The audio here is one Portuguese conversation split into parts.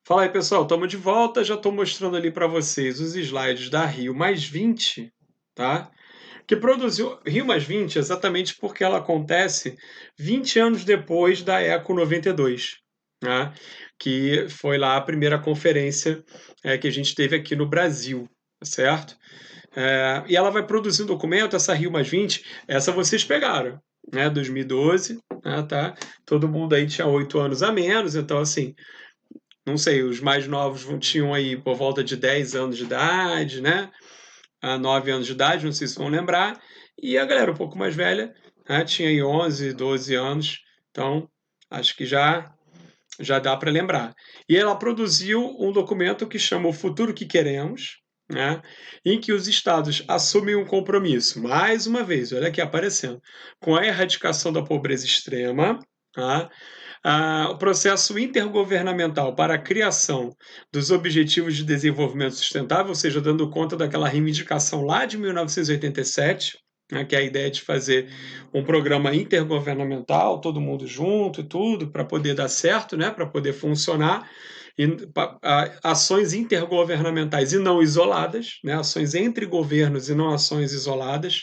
Fala aí, pessoal, estamos de volta. Já estou mostrando ali para vocês os slides da Rio+20, tá? Que produziu Rio+20 exatamente porque ela acontece 20 anos depois da Eco 92, né? Que foi lá a primeira conferência que a gente teve aqui no Brasil, certo? E ela vai produzir um documento, essa Rio+20, essa vocês pegaram, né? 2012, né, tá? Todo mundo aí tinha 8 anos a menos, então assim, não sei, os mais novos tinham aí por volta de 10 anos de idade, né? 9 anos de idade, não sei se vão lembrar. E a galera um pouco mais velha, né, tinha aí 11, 12 anos. Então, acho que já dá para lembrar. E ela produziu um documento que chama O Futuro que Queremos, né, em que os estados assumem um compromisso, mais uma vez, olha aqui aparecendo, com a erradicação da pobreza extrema, tá? O processo intergovernamental para a criação dos Objetivos de Desenvolvimento Sustentável, ou seja, dando conta daquela reivindicação lá de 1987, né, que é a ideia de fazer um programa intergovernamental, todo mundo junto e tudo, para poder dar certo, né, para poder funcionar, e, ações intergovernamentais e não isoladas, né, ações entre governos e não ações isoladas.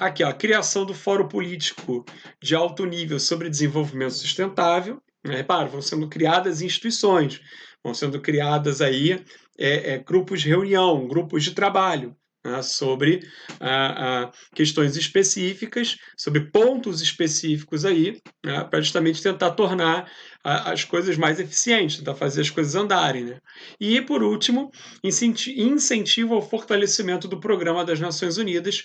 Aqui, ó, a criação do Fórum Político de Alto Nível sobre Desenvolvimento Sustentável. Repara, vão sendo criadas instituições, vão sendo criadas aí grupos de reunião, grupos de trabalho, né, sobre questões específicas, sobre pontos específicos aí, né, para justamente tentar tornar as coisas mais eficientes, tentar fazer as coisas andarem. Né? E, por último, incentivo ao fortalecimento do Programa das Nações Unidas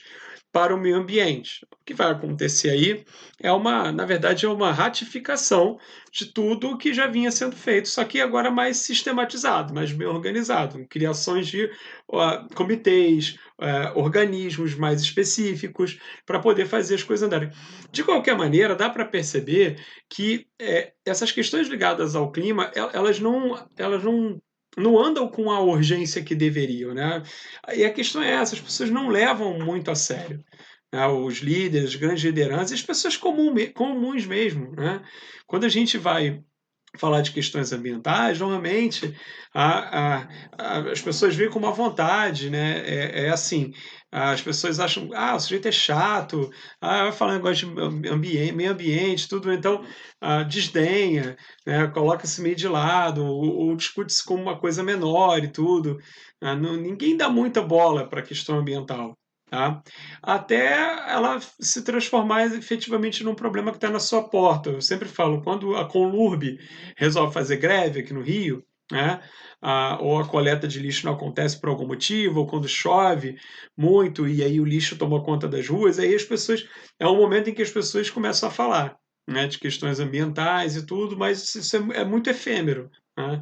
para o meio ambiente. O que vai acontecer aí na verdade, é uma ratificação de tudo o que já vinha sendo feito, só que agora mais sistematizado, mais bem organizado, criações de comitês, organismos mais específicos para poder fazer as coisas andarem. De qualquer maneira, dá para perceber que essas questões ligadas ao clima, elas não andam com a urgência que deveriam, né? E a questão é essa, as pessoas não levam muito a sério, né? Os líderes, as grandes lideranças, e as pessoas comuns mesmo, né? Quando a gente vai falar de questões ambientais, normalmente as pessoas veem com uma vontade, né? Assim, as pessoas acham, o sujeito é chato, vai falar negócio de meio ambiente, tudo, então desdenha, né? Coloca-se meio de lado, ou discute-se como uma coisa menor e tudo. Ninguém dá muita bola para a questão ambiental. Tá? Até ela se transformar efetivamente num problema que está na sua porta. Eu sempre falo, quando a Conlurb resolve fazer greve aqui no Rio, né? Ou a coleta de lixo não acontece por algum motivo, ou quando chove muito e aí o lixo toma conta das ruas, aí as pessoas. É um momento em que as pessoas começam a falar, né, de questões ambientais e tudo, mas isso é muito efêmero. Né?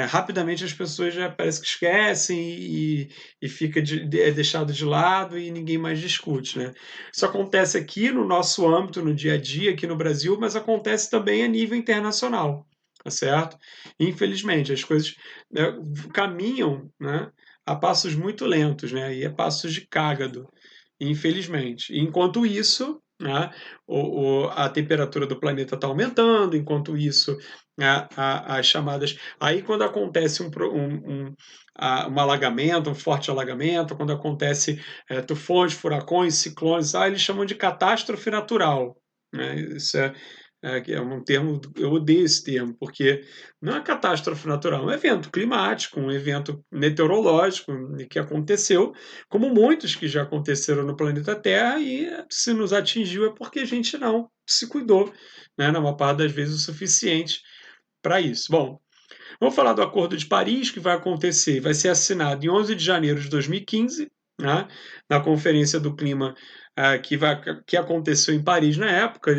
Rapidamente as pessoas já parece que esquecem e fica deixado de lado e ninguém mais discute. Né? Isso acontece aqui no nosso âmbito, no dia a dia, aqui no Brasil, mas acontece também a nível internacional, tá certo? Infelizmente, as coisas, né, caminham, né, a passos muito lentos, né, e a passos de cágado, infelizmente. Enquanto isso, né, a temperatura do planeta está aumentando, enquanto isso, as chamadas. Aí, quando acontece um alagamento, um forte alagamento, quando acontece tufões, furacões, ciclones, eles chamam de catástrofe natural. Né? Isso é um termo, eu odeio esse termo, porque não é catástrofe natural, é um evento climático, um evento meteorológico que aconteceu, como muitos que já aconteceram no planeta Terra, e se nos atingiu é porque a gente não se cuidou, né, na maior parte das vezes o suficiente para isso. Bom, vamos falar do Acordo de Paris, que vai acontecer, vai ser assinado em 11 de janeiro de 2015, né, na Conferência do Clima que aconteceu em Paris na época.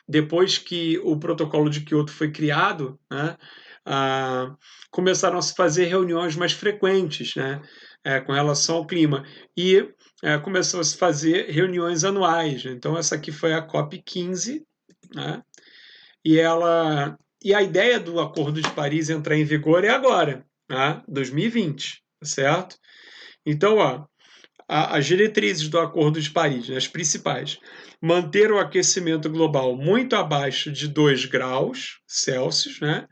Depois que o protocolo de Kyoto foi criado, né, ah, começaram a se fazer reuniões mais frequentes, né, com relação ao clima. E começou a se fazer reuniões anuais. Né? Então, essa aqui foi a COP15, né, e a ideia do Acordo de Paris entrar em vigor é agora, né, 2020, certo? Então, ó, as diretrizes do Acordo de Paris, né, as principais. Manter o aquecimento global muito abaixo de 2 graus Celsius, né,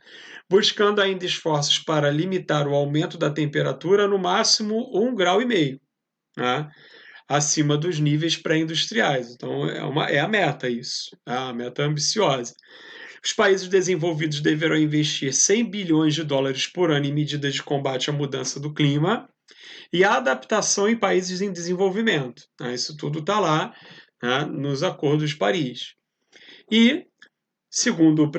buscando ainda esforços para limitar o aumento da temperatura no máximo 1,5 grau, né, acima dos níveis pré-industriais. Então, é a meta isso, tá? A meta é ambiciosa. Os países desenvolvidos deverão investir 100 bilhões de dólares por ano em medidas de combate à mudança do clima e a adaptação em países em desenvolvimento, né? Isso tudo está lá, né, nos Acordos de Paris. E, segundo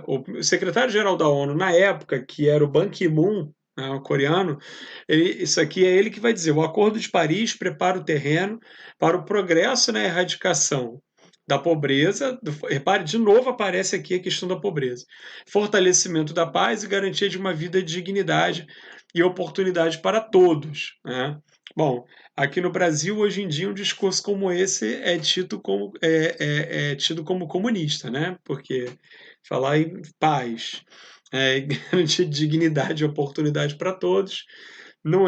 o secretário-geral da ONU na época, que era o Ban Ki-moon, né, o coreano, isso aqui é ele que vai dizer: o Acordo de Paris prepara o terreno para o progresso na erradicação da pobreza. Repare, de novo aparece aqui a questão da pobreza. Fortalecimento da paz e garantia de uma vida de dignidade e oportunidade para todos, né? Bom, aqui no Brasil, hoje em dia, um discurso como esse é tido como comunista, né? Porque falar em paz, garantir dignidade e oportunidade para todos não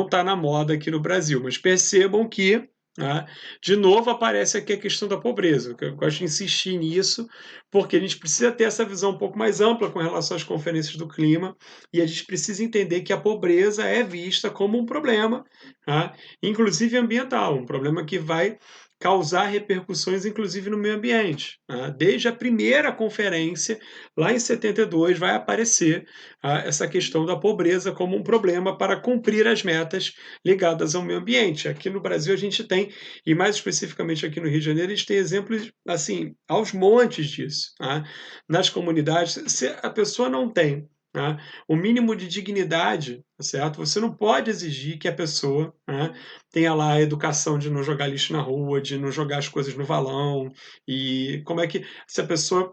está na moda aqui no Brasil. Mas percebam que, né, de novo aparece aqui a questão da pobreza. Eu gosto de insistir nisso, porque a gente precisa ter essa visão um pouco mais ampla com relação às conferências do clima, e a gente precisa entender que a pobreza é vista como um problema, tá? Inclusive ambiental, um problema que vai causar repercussões, inclusive, no meio ambiente, tá? Desde a primeira conferência, lá em 72, vai aparecer, essa questão da pobreza como um problema para cumprir as metas ligadas ao meio ambiente. Aqui no Brasil a gente tem, e mais especificamente aqui no Rio de Janeiro, a gente tem exemplos, assim, aos montes disso, tá? Nas comunidades, se a pessoa não tem, tá, o mínimo de dignidade, certo? Você não pode exigir que a pessoa, né, tenha lá a educação de não jogar lixo na rua, de não jogar as coisas no valão, e como é que, se a pessoa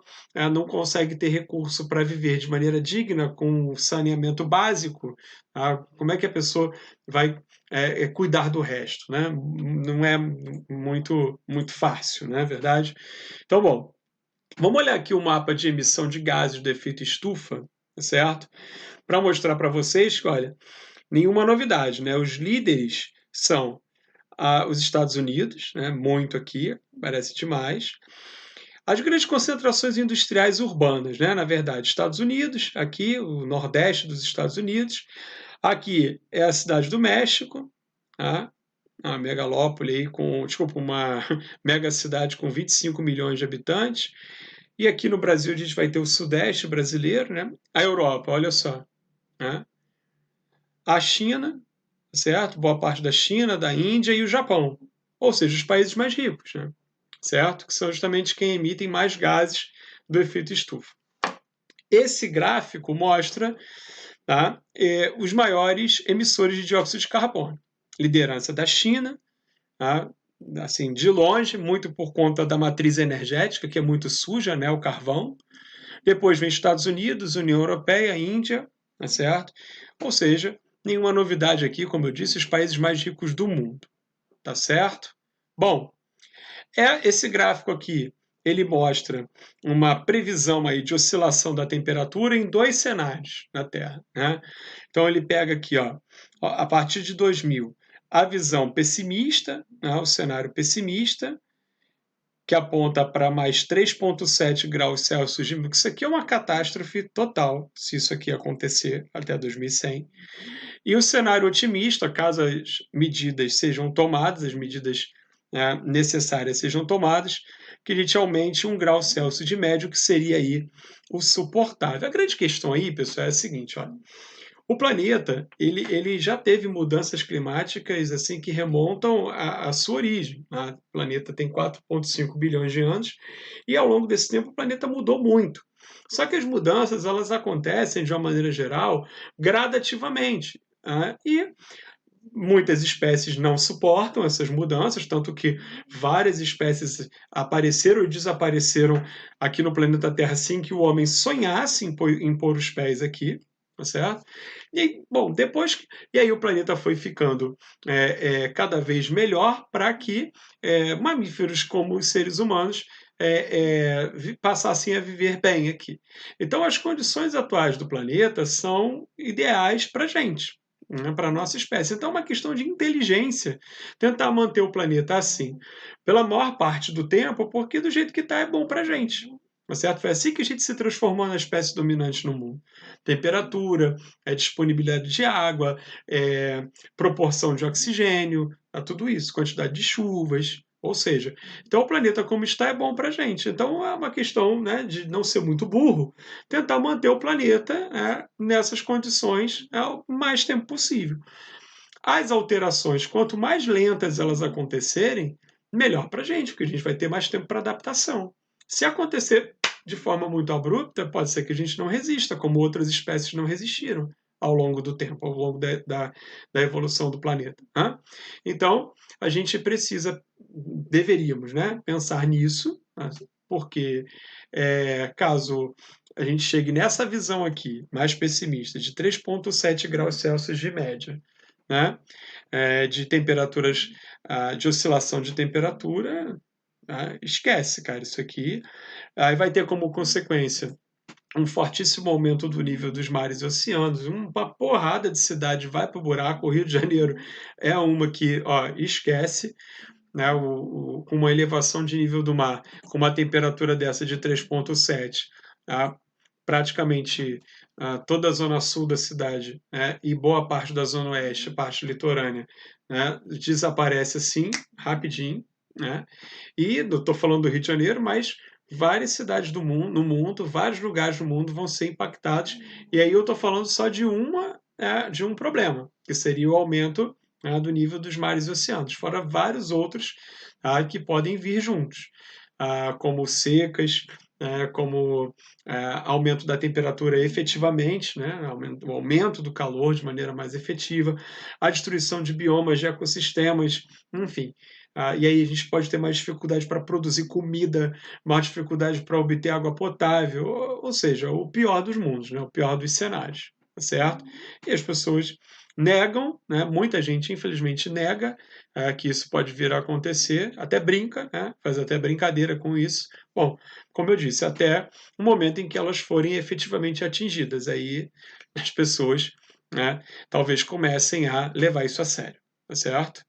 não consegue ter recurso para viver de maneira digna, com saneamento básico, tá, como é que a pessoa vai cuidar do resto, né? Não é muito fácil, não é verdade? Então, bom, vamos olhar aqui o mapa de emissão de gases do efeito estufa, certo? Para mostrar para vocês que, olha, nenhuma novidade, né? Os líderes são os Estados Unidos, né? Muito aqui, parece demais. As grandes concentrações industriais urbanas, né? Na verdade, Estados Unidos, aqui, o nordeste dos Estados Unidos. Aqui é a cidade do México, tá? Uma megalópole aí uma mega cidade com 25 milhões de habitantes. E aqui no Brasil a gente vai ter o sudeste brasileiro, né? A Europa, olha só, né? A China, certo? Boa parte da China, da Índia e o Japão. Ou seja, os países mais ricos, né? Certo? Que são justamente quem emitem mais gases do efeito estufa. Esse gráfico mostra, tá, os maiores emissores de dióxido de carbono. Liderança da China, tá? Assim, de longe, muito por conta da matriz energética, que é muito suja, né, o carvão. Depois vem Estados Unidos, União Europeia, Índia, tá certo? Ou seja, nenhuma novidade aqui, como eu disse, os países mais ricos do mundo, tá certo? Bom, esse gráfico aqui, ele mostra uma previsão aí de oscilação da temperatura em 2 cenários na Terra, né? Então ele pega aqui, ó, a partir de 2000, a visão pessimista, né, o cenário pessimista, que aponta para mais 3,7 graus Celsius. Isso aqui é uma catástrofe total, se isso aqui acontecer até 2100. E o cenário otimista, caso as medidas sejam tomadas, as medidas necessárias sejam tomadas, que a gente aumente 1 grau Celsius de médio, que seria aí o suportável. A grande questão aí, pessoal, é a seguinte, olha. O planeta, ele já teve mudanças climáticas assim que remontam à sua origem, né? O planeta tem 4,5 bilhões de anos e ao longo desse tempo o planeta mudou muito. Só que as mudanças elas acontecem de uma maneira geral gradativamente, né? E muitas espécies não suportam essas mudanças, tanto que várias espécies apareceram e desapareceram aqui no planeta Terra sem que o homem sonhasse em pôr os pés aqui, tá certo? E, bom, e aí o planeta foi ficando cada vez melhor para que mamíferos como os seres humanos passassem a viver bem aqui. Então, as condições atuais do planeta são ideais para a gente. né, para a nossa espécie. Então é uma questão de inteligência tentar manter o planeta assim, pela maior parte do tempo, porque do jeito que está é bom para a gente. Tá certo? Foi assim que a gente se transformou na espécie dominante no mundo. Temperatura, disponibilidade de água, proporção de oxigênio, tudo isso, quantidade de chuvas. Ou seja, então o planeta como está é bom para a gente. Então é uma questão, né, de não ser muito burro, tentar manter o planeta, nessas condições, o mais tempo possível. As alterações, quanto mais lentas elas acontecerem, melhor para a gente, porque a gente vai ter mais tempo para adaptação. Se acontecer de forma muito abrupta, pode ser que a gente não resista, como outras espécies não resistiram ao longo do tempo, ao longo da evolução do planeta. Né? Então, a gente precisa, deveríamos, né, pensar nisso, né, porque caso a gente chegue nessa visão aqui, mais pessimista, de 3,7 graus Celsius de média, né, de temperaturas, de oscilação de temperatura, esquece, cara, isso aqui. Aí vai ter como consequência um fortíssimo aumento do nível dos mares e oceanos, uma porrada de cidade vai para o buraco. O Rio de Janeiro é uma que, ó, esquece, né, com uma elevação de nível do mar, com uma temperatura dessa de 3,7, praticamente toda a zona sul da cidade, né, e boa parte da zona oeste, parte litorânea, né, desaparece assim, rapidinho. Né? E não estou falando do Rio de Janeiro, mas várias cidades no mundo, vários lugares do mundo vão ser impactados. E aí eu estou falando só de um problema, que seria o aumento, do nível dos mares e oceanos, fora vários outros, que podem vir juntos, como secas, como aumento da temperatura efetivamente, né, o aumento do calor de maneira mais efetiva, a destruição de biomas, de ecossistemas, enfim. E aí a gente pode ter mais dificuldade para produzir comida, mais dificuldade para obter água potável, ou seja, o pior dos mundos, né, o pior dos cenários, tá certo? E as pessoas negam, né, muita gente infelizmente nega que isso pode vir a acontecer, até brinca, né, faz até brincadeira com isso. Bom, como eu disse, até o momento em que elas forem efetivamente atingidas, aí as pessoas, né, talvez comecem a levar isso a sério, tá certo?